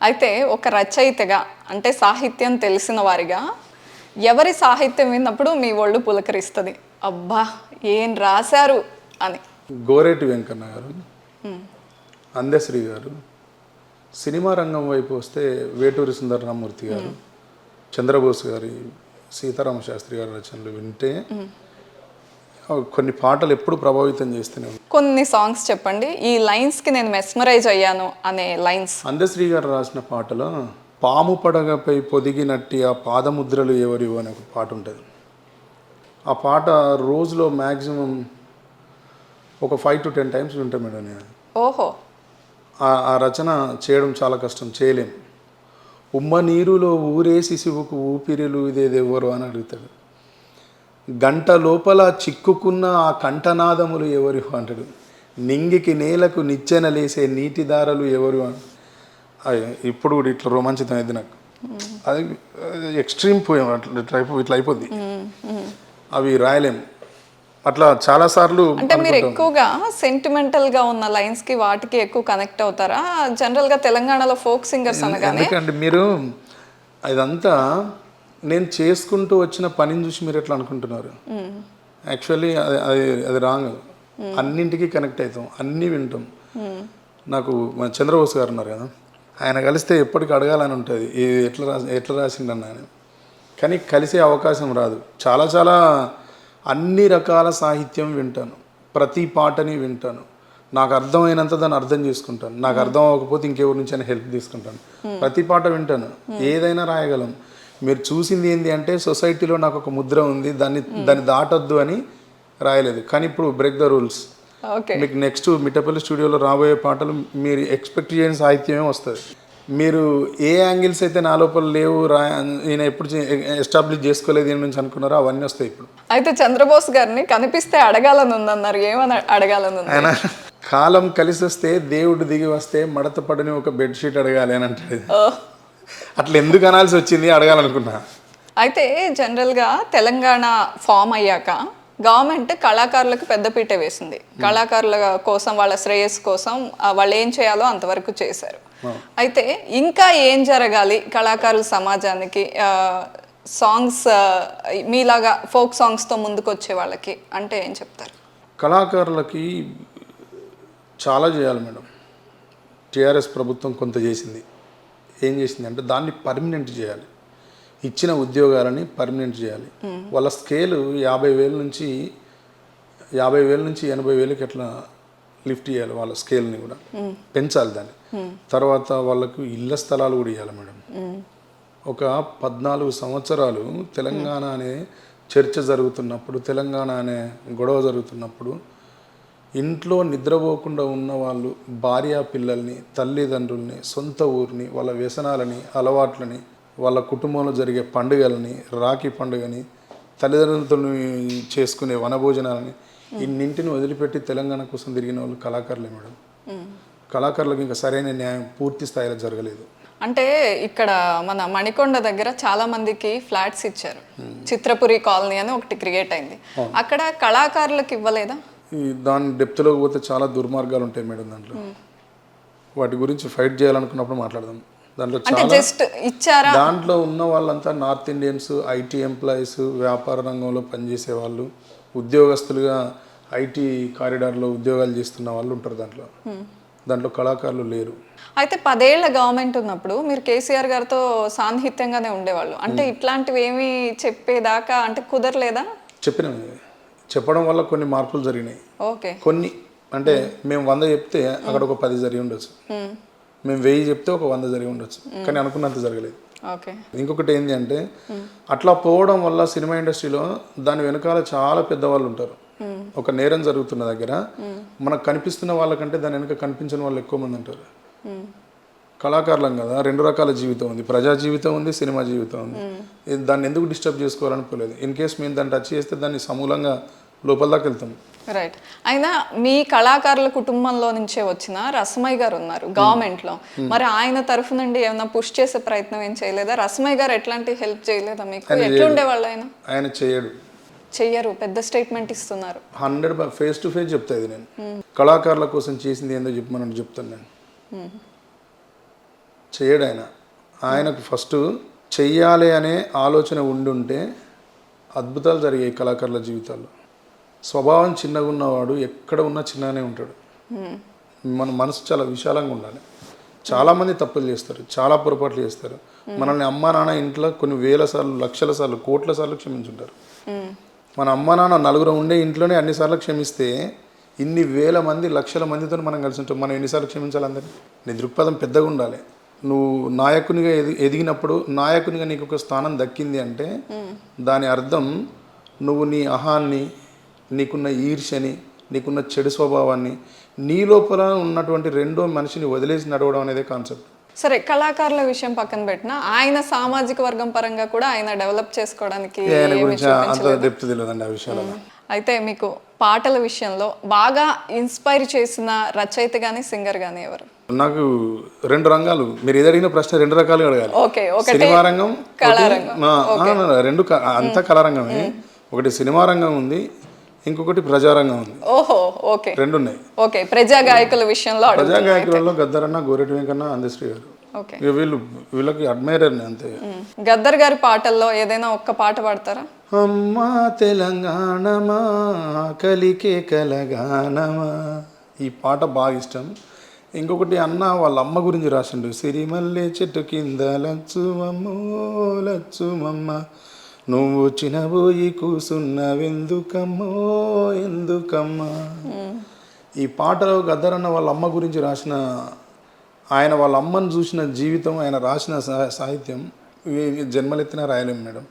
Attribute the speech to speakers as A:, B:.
A: అయితే ఒక రచయితగా అంటే సాహిత్యం తెలిసిన వారిగా ఎవరి సాహిత్యం విన్నప్పుడు మీ ఒళ్ళు పులకరిస్తుంది, అబ్బా ఏం రాశారు అని?
B: గోరేటి వెంకన్న గారు, అందశ్రీ గారు. సినిమా రంగం వైపు వస్తే వేటూరి సుందరరామూర్తి గారు, చంద్రబోస్ గారి, సీతారామ శాస్త్రి గారి రచనలు వింటే కొన్ని పాటలు ఎప్పుడు ప్రభావితం చేస్తూనే ఉన్నాయి.
A: కొన్ని సాంగ్స్ చెప్పండి, ఈ లైన్స్కి నేను మెస్మరైజ్ అయ్యాను అనే లైన్స్.
B: అందశ్రీ గారు రాసిన పాటలో పాము పడగపై పొదిగినట్టి ఆ పాదముద్రలు ఎవరివో అనే ఒక పాట ఉంటుంది. ఆ పాట రోజులో మ్యాక్సిమం ఒక 5 to 10 times వింటాం మేడం నేను.
A: ఓహో.
B: ఆ రచన చేయడం చాలా కష్టం, చేయలేం. ఉమ్మ నీరులో ఊరే శిశువుకు ఊపిరిలు ఇదేదెవ్వరు అని అడుగుతాడు. గంట లోపల చిక్కుకున్న ఆ కంఠనాదములు ఎవరు అంటాడు. నింగికి నేలకు నిచ్చెన లేసే నీటి దారలు ఎవరు అని. ఇప్పుడు కూడా ఇట్లా రోమాంచితం అయింది నాకు. అది ఎక్స్ట్రీమ్ పోయాం, ఇట్లా అయిపోద్ది. అవి రాయలేం. అట్లా చాలాసార్లు.
A: అంటే మీరు ఎక్కువగా సెంటిమెంటల్గా ఉన్న లైన్స్కి వాటికి ఎక్కువ కనెక్ట్ అవుతారా? జనరల్గా తెలంగాణలో ఫోక్ సింగర్స్ అనగానే.
B: ఎందుకంటే మీరు ఇదంతా నేను చేసుకుంటూ వచ్చిన పనిని చూసి మీరు ఎట్లా అనుకుంటున్నారు. యాక్చువల్లీ అది రాంగ్. అన్నింటికి కనెక్ట్ అవుతాం, అన్నీ వింటాం. నాకు మన చంద్రబోస్ గారు ఉన్నారు కదా, ఆయన కలిస్తే ఎప్పటికీ అడగాలని ఉంటుంది, ఎట్లా రాసిండన్న ఆయన. కానీ కలిసే అవకాశం రాదు. చాలా అన్ని రకాల సాహిత్యం వింటాను, ప్రతి పాటని వింటాను. నాకు అర్థమైనంత దాన్ని అర్థం చేసుకుంటాను. నాకు అర్థం అవ్వకపోతే ఇంకెవరి నుంచి అయినా హెల్ప్ తీసుకుంటాను. ప్రతి పాట వింటాను, ఏదైనా రాయగలం. మీరు చూసింది ఏంటి అంటే సొసైటీలో నాకు ఒక ముద్ర ఉంది, దాన్ని దాటొద్దు అని రాయలేదు. కానీ ఇప్పుడు బ్రేక్ ద రూల్స్. మీకు నెక్స్ట్ మిట్టపల్లి స్టూడియోలో రాబోయే పాటలు మీరు ఎక్స్పెక్ట్ చేయని సాహిత్యమే వస్తుంది. మీరు ఏ యాంగిల్స్ అయితే నా లోపల లేవు, ఈయన ఎప్పుడు ఎస్టాబ్లిష్ చేసుకోలేదు దీని నుంచి అనుకున్నారో అవన్నీ వస్తాయి ఇప్పుడు.
A: అయితే చంద్రబోస్ గారిని కనిపిస్తే అడగాలని ఉందన్నారు, ఏమని అడగాలని ఉంది?
B: ఆయన కాలం కలిసి వస్తే దేవుడు దిగి వస్తే మడత పడని ఒక బెడ్షీట్ అడగాలి అని అంటాడు. అట్లా ఎందుకు అనాల్సి వచ్చింది అడగాలనుకున్నా.
A: అయితే జనరల్గా తెలంగాణ ఫామ్ అయ్యాక గవర్నమెంట్ కళాకారులకు పెద్దపీట వేసింది. కళాకారుల కోసం, వాళ్ళ శ్రేయస్సు కోసం వాళ్ళు ఏం చేయాలో అంతవరకు చేశారు. అయితే ఇంకా ఏం జరగాలి కళాకారుల సమాజానికి, సాంగ్స్ మీలాగా ఫోక్ సాంగ్స్తో ముందుకు వచ్చే వాళ్ళకి అంటే ఏం చెప్తారు?
B: కళాకారులకి చాలా చేయాలి మేడం. టీఆర్ఎస్ ప్రభుత్వం కొంత చేసింది. ఏం చేసింది అంటే దాన్ని పర్మనెంట్ చేయాలి. ఇచ్చిన ఉద్యోగాలని పర్మనెంట్ చేయాలి. వాళ్ళ స్కేలు 50,000 నుంచి 80,000కి ఎట్లా లిఫ్ట్ చేయాలి. వాళ్ళ స్కేల్ని కూడా పెంచాలి దాన్ని. తర్వాత వాళ్ళకు ఇళ్ల స్థలాలు కూడా ఇవ్వాలి మేడం. ఒక 14 సంవత్సరాలు తెలంగాణ అనే చర్చ జరుగుతున్నప్పుడు, తెలంగాణ అనే గొడవ జరుగుతున్నప్పుడు ఇంట్లో నిద్రపోకుండా ఉన్న వాళ్ళు భార్య పిల్లల్ని, తల్లిదండ్రుల్ని, సొంత ఊరిని, వాళ్ళ వ్యసనాలని, అలవాట్లని, వాళ్ళ కుటుంబంలో జరిగే పండుగలని, రాఖీ పండుగని, తల్లిదండ్రులతో చేసుకునే వనభోజనాలని, ఇన్నింటిని వదిలిపెట్టి తెలంగాణ కోసం తిరిగిన వాళ్ళు కళాకారులే మేడం. కళాకారులకు ఇంకా సరైన న్యాయం పూర్తి స్థాయిలో జరగలేదు.
A: అంటే ఇక్కడ మన మణికొండ దగ్గర చాలా మందికి ఫ్లాట్స్ ఇచ్చారు. చిత్రపురి కాలనీ అని ఒకటి క్రియేట్ అయింది. అక్కడ కళాకారులకు ఇవ్వలేదా?
B: దాని డెప్త్లోకి పోతే చాలా దుర్మార్గాలు ఉంటాయి మేడం. దాంట్లో వాటి గురించి ఫైట్ చేయాలనుకున్నప్పుడు మాట్లాడదాం. దాంట్లో
A: జస్ట్ ఇచ్చారా?
B: దాంట్లో ఉన్న వాళ్ళంతా నార్త్ ఇండియన్స్, ఐటీ ఎంప్లాయీస్, వ్యాపార రంగంలో పనిచేసే వాళ్ళు, ఉద్యోగస్తులుగా ఐటీ కారిడార్లో ఉద్యోగాలు చేస్తున్న వాళ్ళు ఉంటారు. దాంట్లో కళాకారులు లేరు.
A: అయితే 10 ఏళ్ల గవర్నమెంట్ ఉన్నప్పుడు మీరు కేసీఆర్ గారితో సాన్నిహిత్యంగానే ఉండేవాళ్ళు. అంటే ఇట్లాంటివి ఏమి చెప్పేదాకా అంటే కుదరలేదా?
B: చెప్పడం వల్ల కొన్ని మార్పులు జరిగినాయి.
A: ఓకే.
B: కొన్ని అంటే మేము 100 చెప్తే అక్కడ ఒక 10 జరిగి ఉండొచ్చు. మేము 1000 చెప్తే ఒక 100 జరిగి ఉండొచ్చు. కానీ అనుకున్నంత జరగలేదు. ఇంకొకటి ఏంటి అంటే అట్లా పోవడం వల్ల సినిమా ఇండస్ట్రీలో దాని వెనకాల చాలా పెద్దవాళ్ళు ఉంటారు. ఒక నేరం జరుగుతున్న దగ్గర మనకు కనిపిస్తున్న వాళ్ళకంటే దాని వెనక కనిపించిన వాళ్ళు ఎక్కువ మంది ఉంటారు. కళాకారులం కదా, 2 రకాల జీవితం ఉంది. ప్రజా జీవితం ఉంది, సినిమా జీవితం ఉంది. దాన్ని ఎందుకు డిస్టర్బ్ చేసుకోవాలని పోలేదు. ఇన్ కేస్ మేము దాన్ని టచ్ చేస్తే దాన్ని సమూలంగా లోపల దాకా వెళ్తాం.
A: రైట్. అయినా మీ కళాకారుల కుటుంబంలో నుంచే వచ్చిన రసమయ్య గారు ఉన్నారు గవర్నమెంట్లో. మరి ఆయన తరఫు నుండి ఏమైనా పుష్ చేసే ప్రయత్నం ఏం చేయలేదా? రసమయ్య గారు ఎట్లాంటి హెల్ప్ చేయలేదా మీకు? ఎట్లుండేవాళ్ళు
B: ఆయన
A: చెయ్యరు, పెద్ద స్టేట్మెంట్ ఇస్తున్నారు.
B: 100 ఫేస్ టు ఫేస్ చెప్తాది. నేను కళాకారుల కోసం చేసింది ఏందో చెప్పమని చెప్తాను. నేను చేయడు ఆయన. ఆయనకు ఫస్ట్ చెయ్యాలి అనే ఆలోచన ఉండుంటే అద్భుతాలు జరిగాయి కళాకారుల జీవితాల్లో. స్వభావం చిన్నగా ఉన్నవాడు ఎక్కడ ఉన్నా చిన్నగానే ఉంటాడు. మన మనసు చాలా విశాలంగా ఉండాలి. చాలామంది తప్పులు చేస్తారు, చాలా పొరపాట్లు చేస్తారు. మనల్ని అమ్మా నాన్న ఇంట్లో కొన్ని వేల సార్లు, లక్షల సార్లు, కోట్ల సార్లు క్షమించుంటారు. మన అమ్మా నాన్న నలుగురు ఉండే ఇంట్లోనే అన్నిసార్లు క్షమిస్తే ఇన్ని వేల మంది, లక్షల మందితో మనం కలిసి ఉంటాం. మనం ఎన్నిసార్లు క్షమించాలి అందరినీ? నీ దృక్పథం పెద్దగా ఉండాలి. నువ్వు నాయకునిగా ఎదిగినప్పుడు, నాయకునిగా నీకు ఒక స్థానం దక్కింది అంటే దాని అర్థం నువ్వు నీ అహాన్ని, నీకున్న ఈర్ష్యని, నీకున్న చెడు స్వభావాన్ని, నీ లోపల ఉన్నటువంటి రెండో మనిషిని వదిలేసి నడవడం అనేది కాన్సెప్ట్.
A: సరే, కళాకారుల విషయం పక్కన పెట్టినా ఆయన సామాజిక వర్గం పరంగా కూడా ఆయన డెవలప్ చేసుకోవడానికి
B: ఆయన గురించి అంత డెప్త్ తెలియదండి ఆ విషయాలలో.
A: అయితే మీకు పాటల విషయంలో బాగా ఇన్స్పైర్ చేసిన రచయిత కానీ సింగర్ కానీ ఎవరు?
B: నాకు రెండు రంగాలు, మీరు ఏది అడిగిన ప్రశ్న రెండు రకాలుగా అడగాలి.
A: ఓకే, ఒకటి
B: సినిమా రంగం,
A: కళారంగం.
B: రెండు అంతా కళారంగమే. ఒకటి సినిమా రంగం ఉంది, ఇంకొకటి ప్రజారంగం ఉంది.
A: ఓహో, ఓకే,
B: రెండు ఉన్నాయి.
A: ఓకే, ప్రజా గాయకుల విషయంలో
B: ప్రజా గాయకులలో గద్దరన్న, గోరెటి వెంకన్న, అందశ్రీ గారు.
A: ఓకే,
B: వీళ్ళకి అడ్మైరర్ అంతే.
A: గద్దర్ గారి పాటల్లో ఏదైనా ఒక్క పాట పాడతారా?
B: అమ్మా తెలంగాణమా కలికే కలగానమా, ఈ పాట బాగా ఇష్టం. ఇంకొకటి అన్న వాళ్ళ అమ్మ గురించి రాసిండు, సిరిమల్లె చెట్టు కింద లచ్చుమమ్మో లచ్చుమమ్మ, నువ్వు చినబోయి కూసున్నవెందుకమ్మో ఎందుకమ్మా. ఈ పాటలో గద్దరన్న వాళ్ళ అమ్మ గురించి రాసిన, ఆయన వాళ్ళ అమ్మను చూసిన జీవితం, ఆయన రాసిన సాహిత్యం జన్మలెత్తిన రాయలేం మేడం.